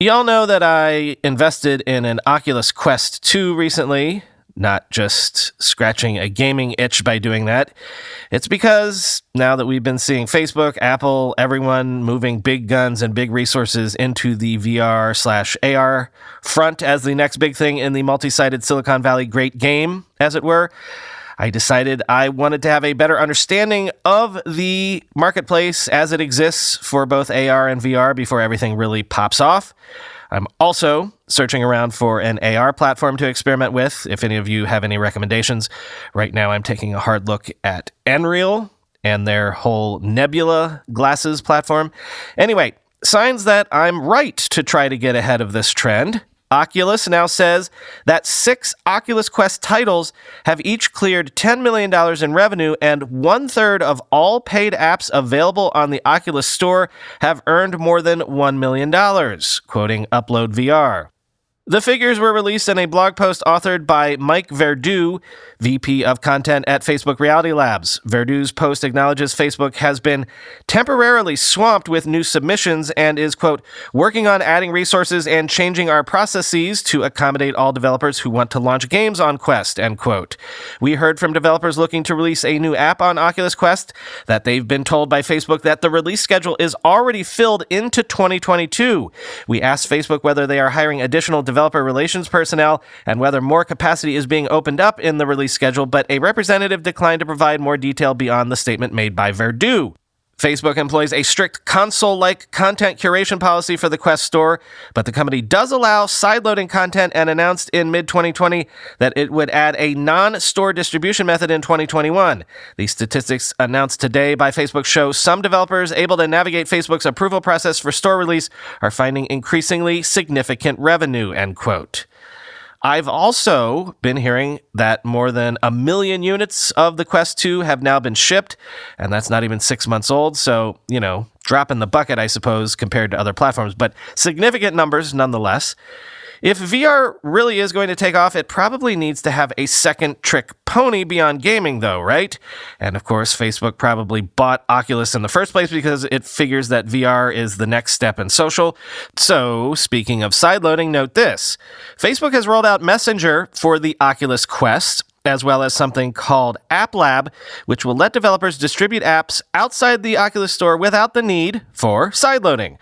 Y'all know that I invested in an Oculus Quest 2 recently, not just scratching a gaming itch by doing that. It's because now that we've been seeing Facebook, Apple, everyone moving big guns and big resources into the VR/AR front as the next big thing in the multi-sided Silicon Valley great game, as it were, I decided I wanted to have a better understanding of the marketplace as it exists for both AR and VR before everything really pops off. I'm also searching around for an AR platform to experiment with, if any of you have any recommendations. Right now, I'm taking a hard look at Nreal and their whole Nebula glasses platform. Anyway, signs that I'm right to try to get ahead of this trend. Oculus now says that 6 Oculus Quest titles have each cleared $10 million in revenue, and 1/3 of all paid apps available on the Oculus Store have earned more than $1 million, quoting Upload VR. The figures were released in a blog post authored by Mike Verdu, VP of Content at Facebook Reality Labs. Verdu's post acknowledges Facebook has been temporarily swamped with new submissions and is, quote, working on adding resources and changing our processes to accommodate all developers who want to launch games on Quest, end quote. We heard from developers looking to release a new app on Oculus Quest that they've been told by Facebook that the release schedule is already filled into 2022. We asked Facebook whether they are hiring additional developer relations personnel and whether more capacity is being opened up in the release schedule, but a representative declined to provide more detail beyond the statement made by Verdu. Facebook employs a strict console-like content curation policy for the Quest Store, but the company does allow sideloading content and announced in mid-2020 that it would add a non-store distribution method in 2021. The statistics announced today by Facebook show some developers able to navigate Facebook's approval process for store release are finding increasingly significant revenue, end quote. I've also been hearing that more than 1 million units of the Quest 2 have now been shipped, and that's not even 6 months old, so, drop in the bucket, I suppose, compared to other platforms, but significant numbers nonetheless. If VR really is going to take off, it probably needs to have a second trick pony beyond gaming, though, right? And of course, Facebook probably bought Oculus in the first place because it figures that VR is the next step in social. So, speaking of sideloading, note this. Facebook has rolled out Messenger for the Oculus Quest, as well as something called App Lab, which will let developers distribute apps outside the Oculus Store without the need for sideloading.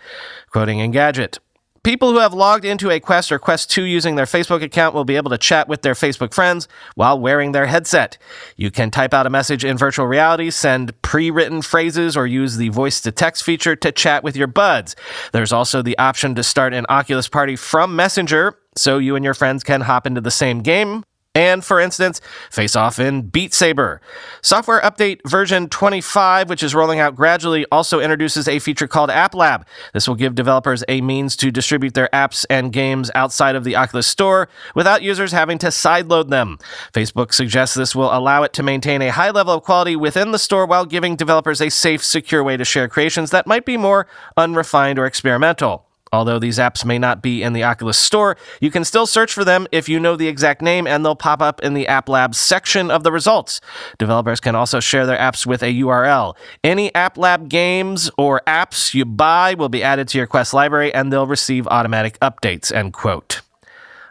Quoting Engadget. People who have logged into a Quest or Quest 2 using their Facebook account will be able to chat with their Facebook friends while wearing their headset. You can type out a message in virtual reality, send pre-written phrases, or use the voice-to-text feature to chat with your buds. There's also the option to start an Oculus party from Messenger, so you and your friends can hop into the same game. And, for instance, face off in Beat Saber. Software update version 25, which is rolling out gradually, also introduces a feature called App Lab. This will give developers a means to distribute their apps and games outside of the Oculus Store without users having to sideload them. Facebook suggests this will allow it to maintain a high level of quality within the store while giving developers a safe, secure way to share creations that might be more unrefined or experimental. Although these apps may not be in the Oculus Store, you can still search for them if you know the exact name, and they'll pop up in the App Lab section of the results. Developers can also share their apps with a URL. Any App Lab games or apps you buy will be added to your Quest library, and they'll receive automatic updates, end quote.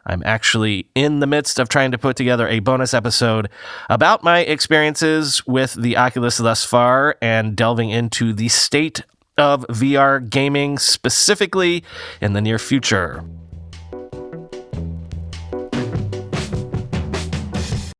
I'm actually in the midst of trying to put together a bonus episode about my experiences with the Oculus thus far and delving into the state of VR gaming specifically in the near future.